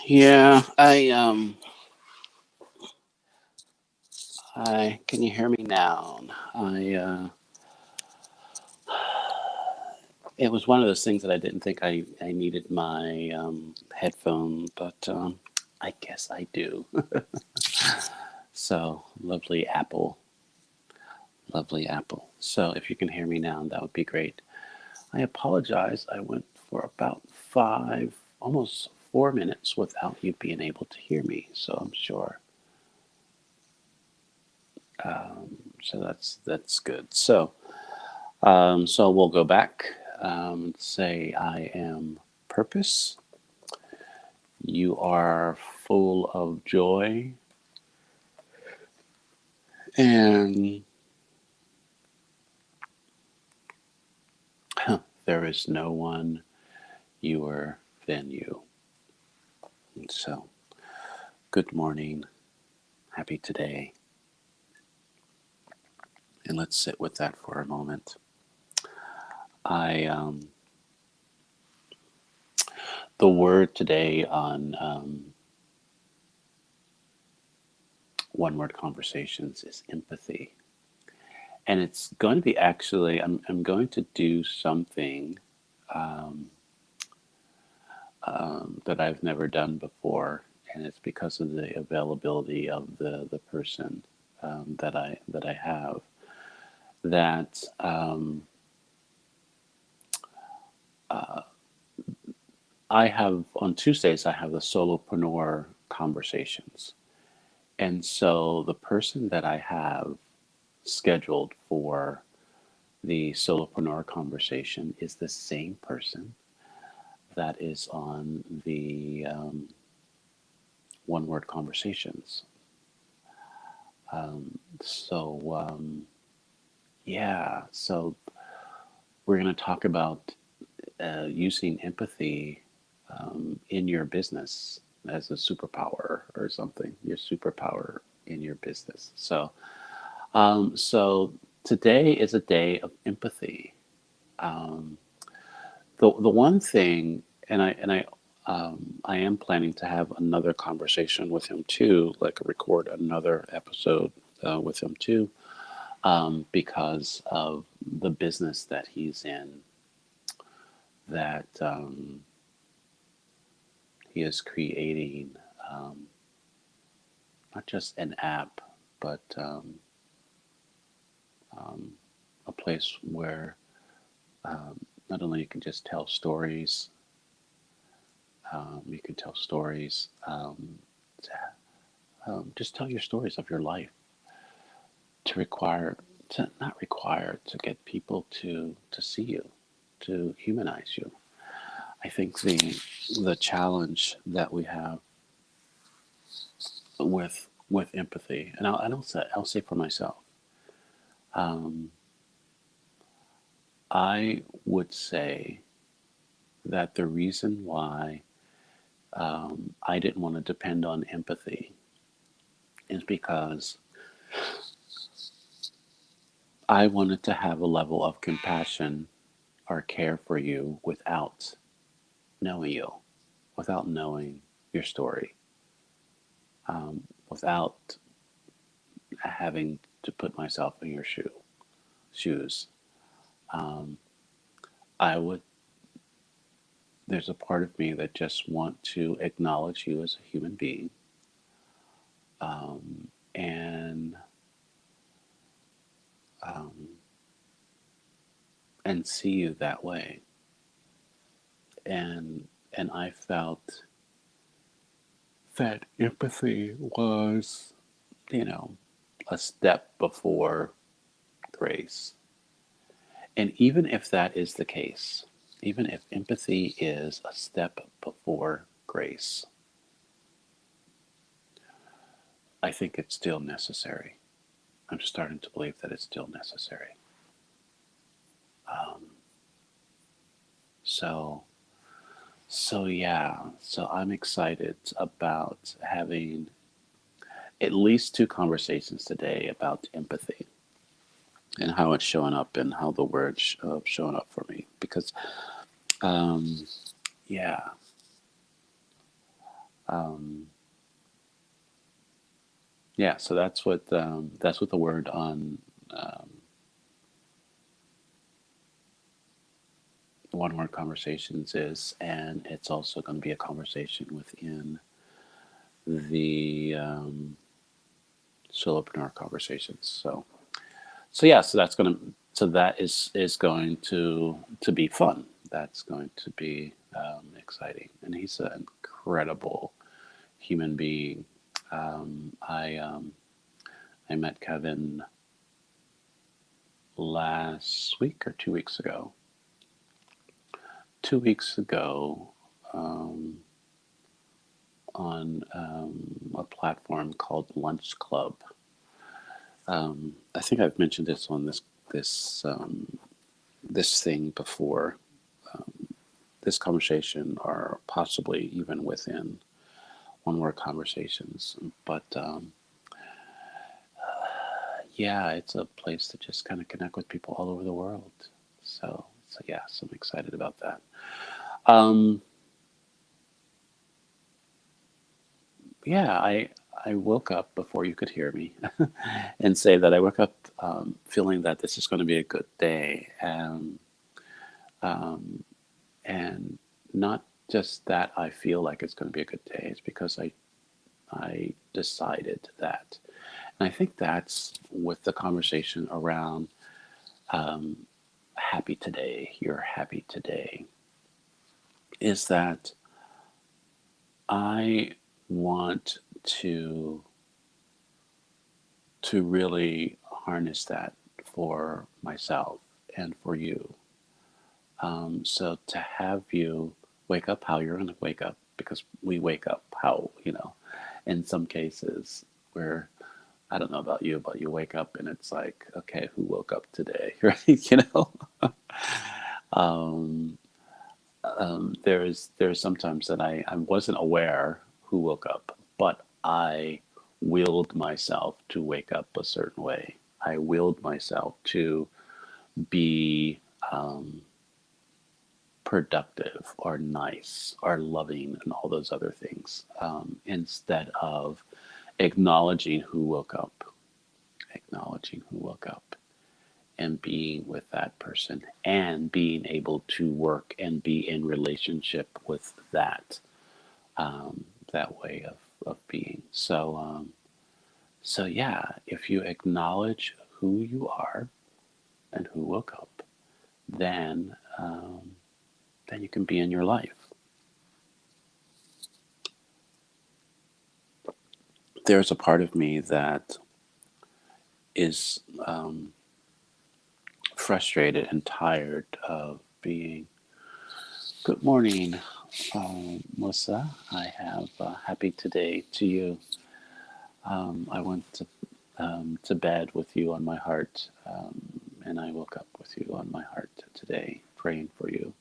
Yeah, I can you hear me now? It was one of those things that I didn't think I needed my headphone, but I guess I do. So lovely Apple. So if you can hear me now, that would be great. I apologize. I went for about 5, almost 4 minutes without you being able to hear me. So I'm sure. So that's good. So we'll go back. Say I am purpose. You are full of joy, and there is no one youer than you. And so, good morning, happy today, and let's sit with that for a moment. I The word today on one word conversations is empathy. And it's going to be actually, I'm going to do something um, that I've never done before, and it's because of the availability of the person that I have. That I have on Tuesdays, I have the solopreneur conversations, and so the person that I have scheduled for the solopreneur conversation is the same person that is on the one word conversations. So yeah, so we're going to talk about using empathy in your business as a superpower or something. Your superpower in your business. So today is a day of empathy. Um, the one thing, and I am planning to have another conversation with him too, like record another episode with him too, because of the business that he's in. That he is creating um, not just an app, but um, a place where not only you can just tell stories, you can tell stories, just tell your stories of your life to require, to not require, to get people to see you, to humanize you. I think the challenge that we have with empathy, and I'll say for myself, um, I would say that the reason why I didn't want to depend on empathy is because I wanted to have a level of compassion or care for you without knowing you, without knowing your story, without having to put myself in your shoes. Um, I would. There's a part of me that just want to acknowledge you as a human being, and um, and see you that way. And I felt that empathy was, you know, a step before grace. And even if that is the case, even if empathy is a step before grace, I think it's still necessary. I'm starting to believe that it's still necessary. Um, so, so yeah, so I'm excited about having at least two conversations today about empathy and how it's showing up and how the word's showing up for me. Because, um, yeah, um, yeah. So that's what the word on um, one word conversations is, and it's also going to be a conversation within the solopreneur conversations. So yeah, so that is going to be fun. That's going to be exciting, and he's an incredible human being. Um, I um, I met Kevin last week or 2 weeks ago. 2 weeks ago, um, on a platform called Lunch Club. I think I've mentioned this on this thing before, this conversation, or possibly even within one word conversations. But yeah, it's a place to just kind of connect with people all over the world. So yeah, so I'm excited about that. Um, yeah, I woke up before you could hear me and say that I woke up feeling that this is going to be a good day, um, and not just that I feel like it's going to be a good day. It's because I decided that, and I think that's with the conversation around um, happy today. You're happy today. Is that I want to to really harness that for myself and for you. So to have you wake up how you're going to wake up, because we wake up how, in some cases where, I don't know about you, but you wake up and it's like, okay, who woke up today, right? Um, there's sometimes that I wasn't aware who woke up, but I willed myself to wake up a certain way. I willed myself to be um, productive or nice or loving and all those other things, instead of acknowledging who woke up, acknowledging who woke up and being with that person and being able to work and be in relationship with that way of being. So yeah, if you acknowledge who you are and who woke up, then then you can be in your life. There's a part of me that is frustrated and tired of being. Good morning, Musa. I have happy today to you. I went to bed with you on my heart, and I woke up with you on my heart today, praying for you,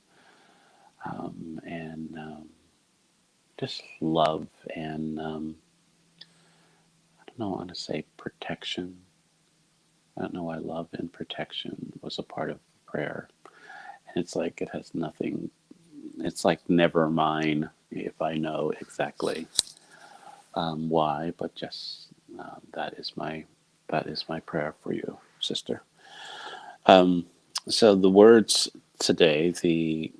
and just love and I don't know, I want to say protection I don't know why love and protection was a part of prayer. And it's like it has nothing, it's like never mine if I know exactly why, but just that is my prayer for you, sister. Um, so the words today, the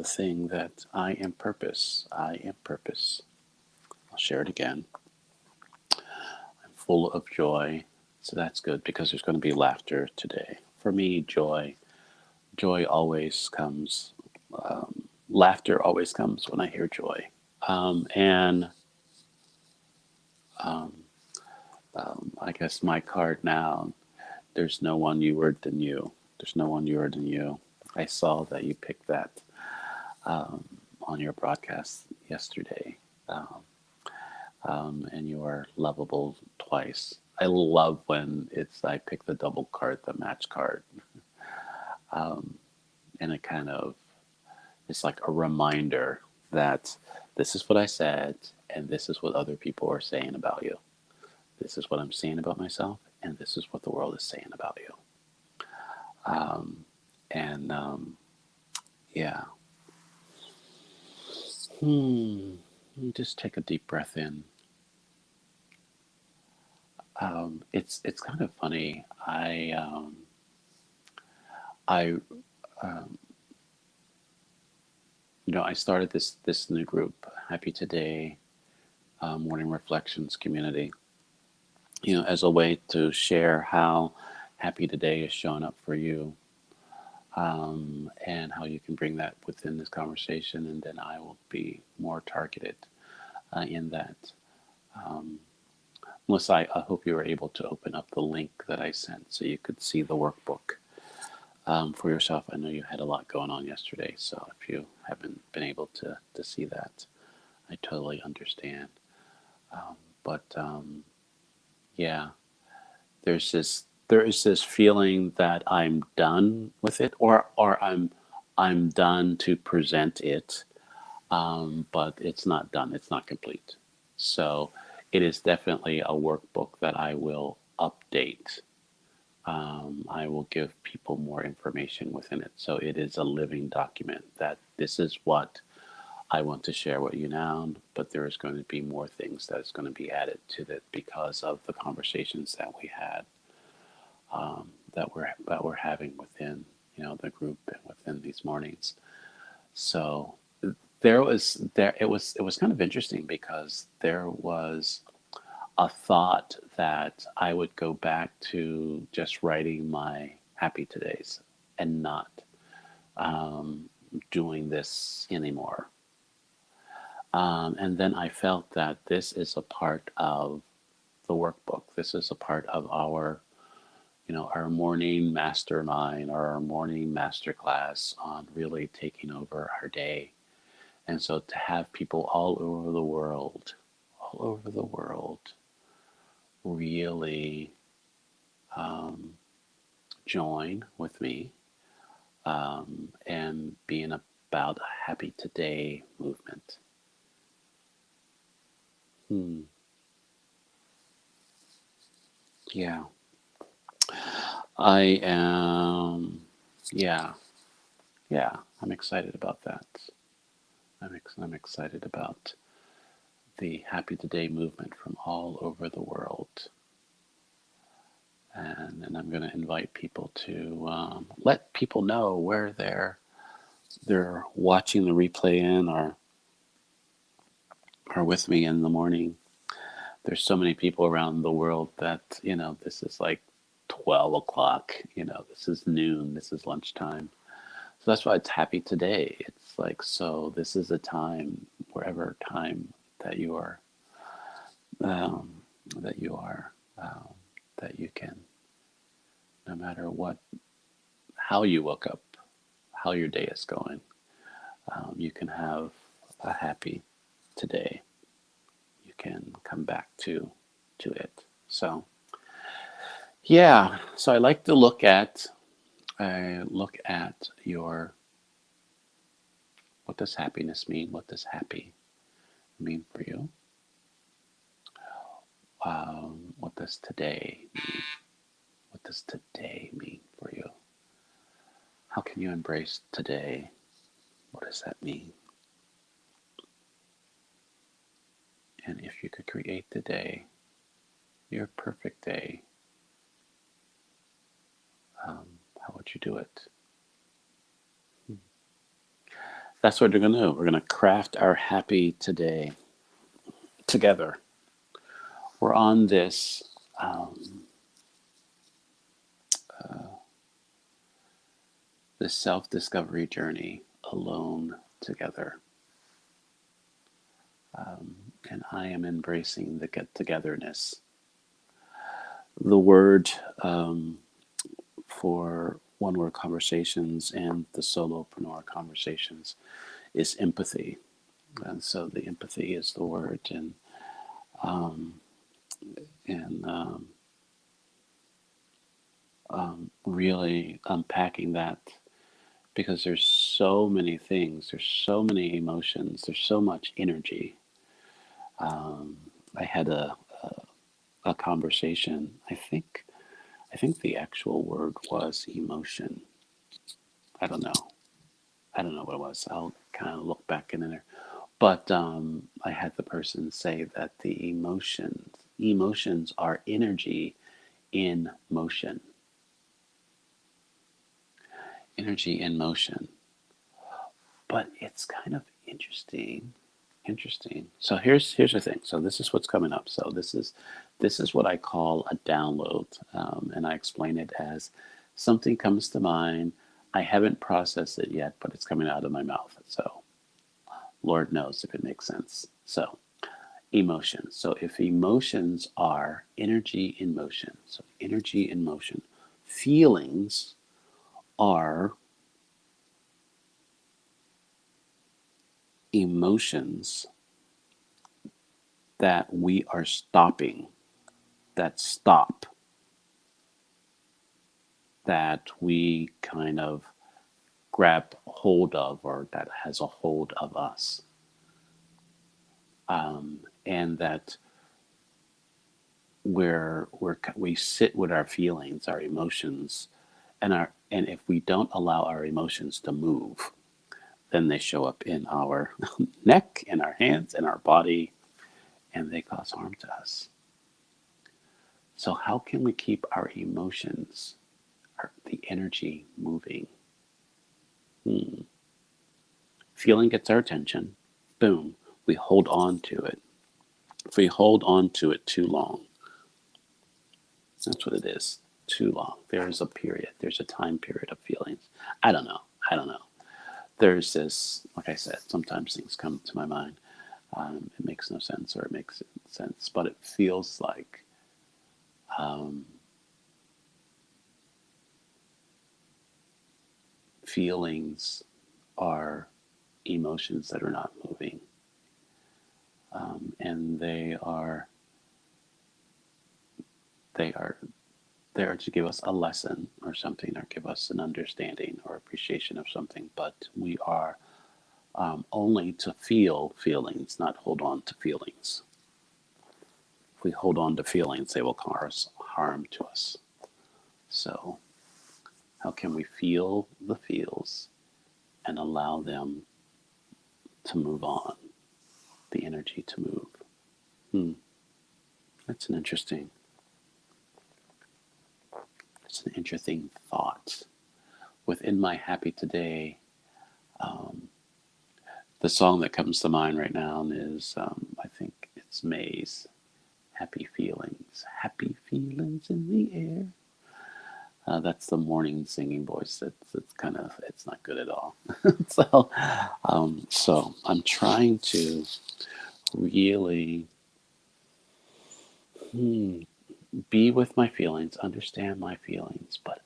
thing that I am purpose, I am purpose. I'll share it again. I'm full of joy, so that's good because there's going to be laughter today. For me, joy always comes. Laughter always comes when I hear joy. And um, I guess my card now. There's no one newer than you. There's no one newer than you. I saw that you picked that on your broadcast yesterday, and you are lovable twice. I love when it's I pick the double card, the match card, and it kind of it's like a reminder that this is what I said, and this is what other people are saying about you. This is what I'm saying about myself, and this is what the world is saying about you. And yeah, just take a deep breath in. It's kind of funny. I I started this new group, Happy Today Morning Reflections Community. As a way to share how Happy Today is showing up for you, and how you can bring that within this conversation, and then I will be more targeted in that. Melissa, I hope you were able to open up the link that I sent so you could see the workbook for yourself. I know you had a lot going on yesterday, so if you haven't been able to see that, I totally understand. But yeah, there is this feeling that I'm done with it, or I'm done to present it, but it's not done. It's not complete. So it is definitely a workbook that I will update. I will give people more information within it. So it is a living document that this is what I want to share with you now, but there is going to be more things that is going to be added to it because of the conversations that we had, that we're having within the group and within these mornings. So it was kind of interesting because there was a thought that I would go back to just writing my happy todays and not doing this anymore. And then I felt that this is a part of the workbook. This is a part of our morning mastermind or our morning masterclass on really taking over our day. And so to have people all over the world, really join with me and being about a happy today movement. Hmm. Yeah, I am. Yeah, yeah, I'm excited about that. I'm excited about the Happy Today movement from all over the world. And I'm going to invite people to let people know where they're watching the replay in or are with me in the morning. There's so many people around the world that this is like 12 o'clock. This is noon. This is lunchtime. So that's why it's Happy Today. It's like, so this is a time, wherever time that you are, um, that you are, that you can, no matter how you woke up, how your day is going, you can have a happy today. You can come back to it. So yeah, so I like to look at your, what does happiness mean? What does happy mean for you? What does today mean? does today mean for you? How can you embrace today? What does that mean? And if you could create the day, your perfect day, how would you do it? That's what we're going to do. We're going to craft our happy today together. We're on this self-discovery journey alone together. And I am embracing the get-togetherness. The word for one-word conversations and the solopreneur conversations is empathy. And so the empathy is the word, um, and really unpacking that, because there's so many things, there's so many emotions, there's so much energy. I had a conversation. I think the actual word was emotion. I don't know. I don't know what it was. I'll kind of look back in there. But I had the person say that the emotions are energy in motion. Energy in motion. But it's kind of interesting. Interesting. So here's the thing. So this is what's coming up. So this is what I call a download, and I explain it as something comes to mind. I haven't processed it yet, but it's coming out of my mouth. So Lord knows if it makes sense. So emotions. So if emotions are energy in motion, so energy in motion, feelings are emotions that we are stopping, that stop, that we kind of grab hold of, or that has a hold of us. And that we sit with our feelings, our emotions, and if we don't allow our emotions to move, then they show up in our neck, in our hands, in our body, and they cause harm to us. So how can we keep our emotions, the energy moving? Feeling gets our attention. Boom. We hold on to it. If we hold on to it too long, that's what it is. Too long. There's a period. There's a time period of feelings. I don't know. I don't know. There's this, like I said, sometimes things come to my mind. It makes no sense, or it makes sense, but it feels like feelings are emotions that are not moving. And they are there to give us a lesson or something, or give us an understanding or appreciation of something, but we are only to feel feelings, not hold on to feelings. If we hold on to feelings, they will cause harm to us. So how can we feel the feels and allow them to move on, the energy to move? That's an interesting It's an interesting thought. Within my happy today, the song that comes to mind right now is, I think it's May's Happy Feelings. Happy feelings in the air. That's the morning singing voice. It's kind of, it's not good at all. So I'm trying to really be with my feelings, understand my feelings, but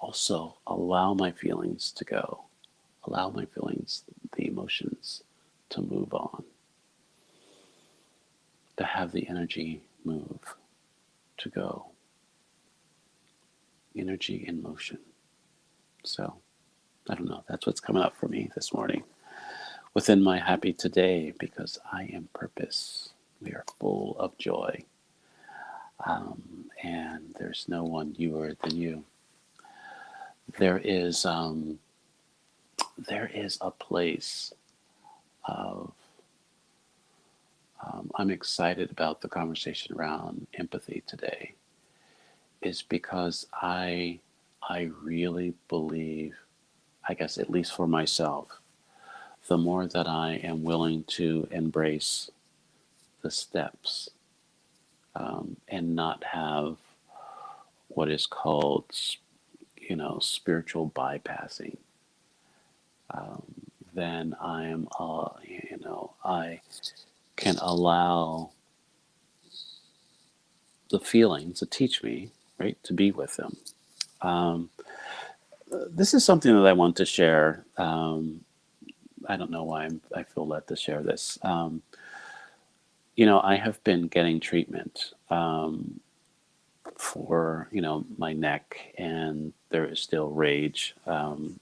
also allow my feelings to go. Allow my feelings, the emotions, to move on. To have the energy move, to go. Energy in motion. So, I don't know. That's what's coming up for me this morning. Within my happy today, because I am purpose. We are full of joy. and there's no one newer than you. There is um, there is a place of I'm excited about the conversation around empathy today, is because I really believe, I guess at least for myself, the more that I am willing to embrace the steps and not have what is called, spiritual bypassing, then I can allow the feelings to teach me, right, to be with them. Um, this is something that I want to share. I don't know why I feel led to share this. I have been getting treatment for my neck, and there is still rage, in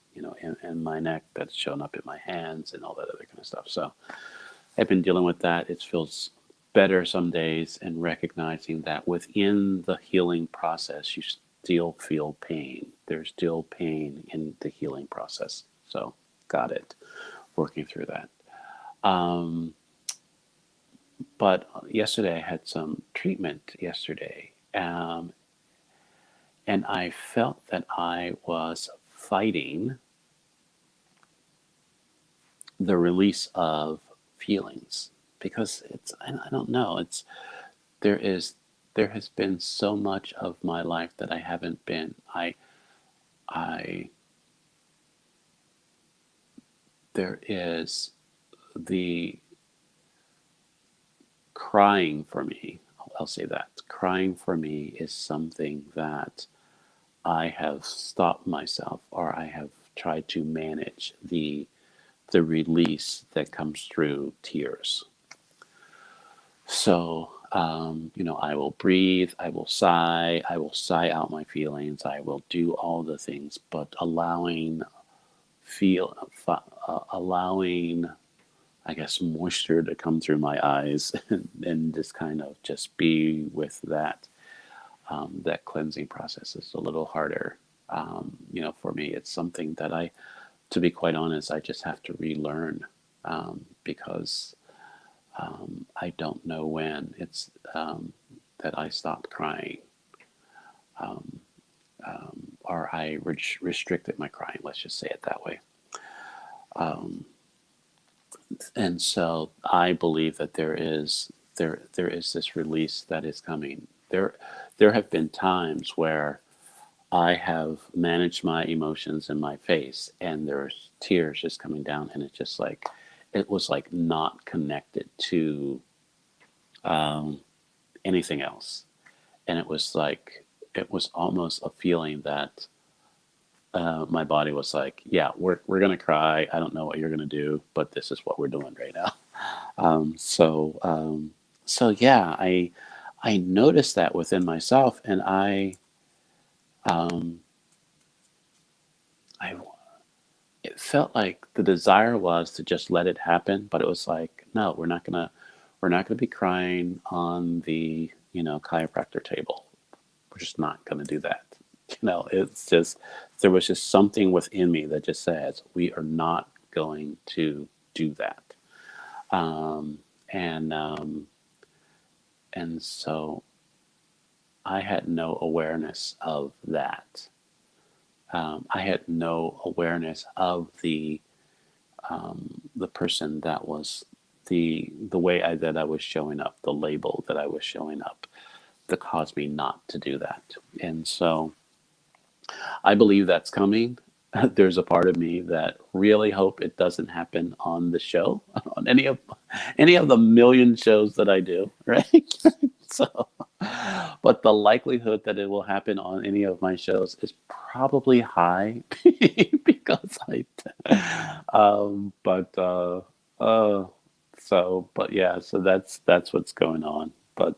my neck that's shown up in my hands and all that other kind of stuff. So I've been dealing with that. It feels better some days, and recognizing that within the healing process, you still feel pain. There's still pain in the healing process. So got it. Working through that. Um, but yesterday I had some treatment yesterday, and I felt that I was fighting the release of feelings, because I don't know, there is there has been so much of my life that I haven't been I there is the crying for me. I'll say that crying for me is something that I have stopped myself, or I have tried to manage the release that comes through tears. So, I will breathe, I will sigh out my feelings, I will do all the things, but allowing, I guess, moisture to come through my eyes, and just kind of just be with that. That cleansing process is a little harder. For me, it's something that to be quite honest, I just have to relearn, because I don't know when it's that I stopped crying, um, or I restricted my crying. Let's just say it that way. Um, and so I believe that there is this release that is coming. There have been times where I have managed my emotions in my face, and there's tears just coming down, and it was like not connected to um, anything else, and it was almost a feeling that my body was like, "Yeah, we're gonna cry. I don't know what you're gonna do, but this is what we're doing right now." Um, so um, so yeah, I noticed that within myself, and um, I it felt like the desire was to just let it happen, but it was like, no, we're not gonna be crying on the chiropractor table. We're just not gonna do that. It's just there was just something within me that just says we are not going to do that. Um, and and so I had no awareness of that. I had no awareness of the person that was the way that I was showing up, the label that I was showing up, that caused me not to do that. And so I believe that's coming. There's a part of me that really hope it doesn't happen on the show, on any of the million shows that I do, right? So, but the likelihood that it will happen on any of my shows is probably high, because but uh, but yeah, so that's what's going on. But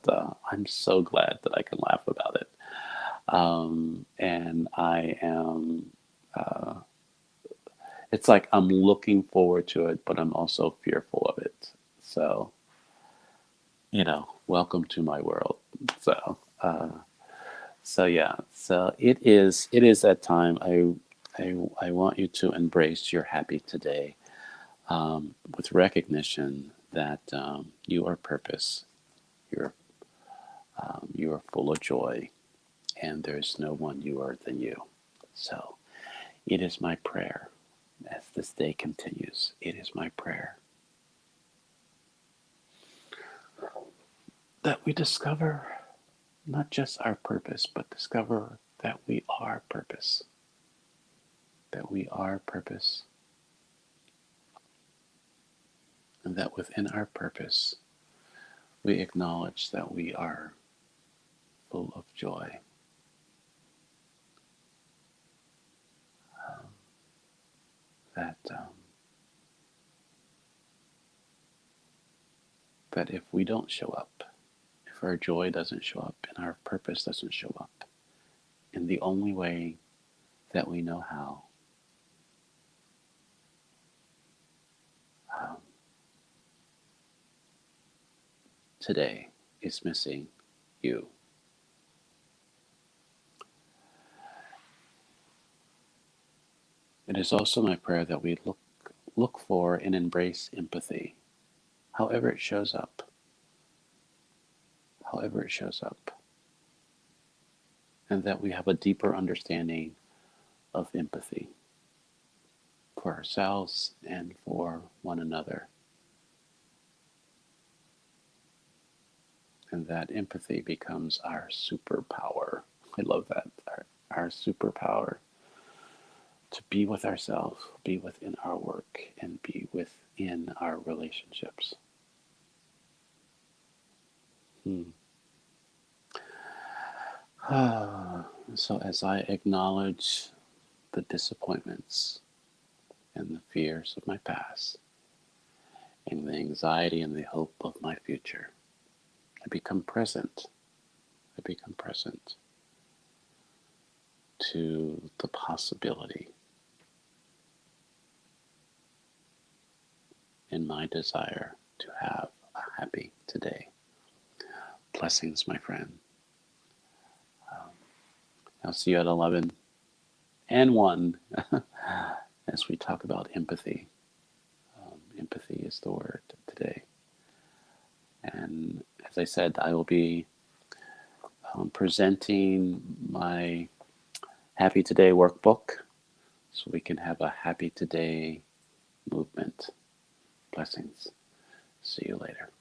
I'm so glad that I can laugh about it, and I am. Uh, it's like I'm looking forward to it, but I'm also fearful of it. So, welcome to my world. So, So yeah, so it is that time. I want you to embrace your happy today, with recognition that you are purpose, you're you are full of joy, and there's no one you are than you. So it is my prayer as this day continues. It is my prayer that we discover not just our purpose, but discover that we are purpose, that we are purpose, and that within our purpose, we acknowledge that we are full of joy, that that if we don't show up, if our joy doesn't show up and our purpose doesn't show up in the only way that we know how, um, today is missing you. It is also my prayer that we look for and embrace empathy, however it shows up, however it shows up, and that we have a deeper understanding of empathy for ourselves and for one another, and that empathy becomes our superpower. I love that. Our superpower to be with ourselves, be within our work, and be within our relationships. Hmm. So, as I acknowledge the disappointments and the fears of my past, and the anxiety and the hope of my future, I become present. I become present to the possibility in my desire to have a happy today. Blessings, my friend. I'll see you at 11 and 1 as we talk about empathy. Empathy is the word today. And as I said, I will be presenting my Happy Today workbook so we can have a Happy Today movement. Blessings. See you later.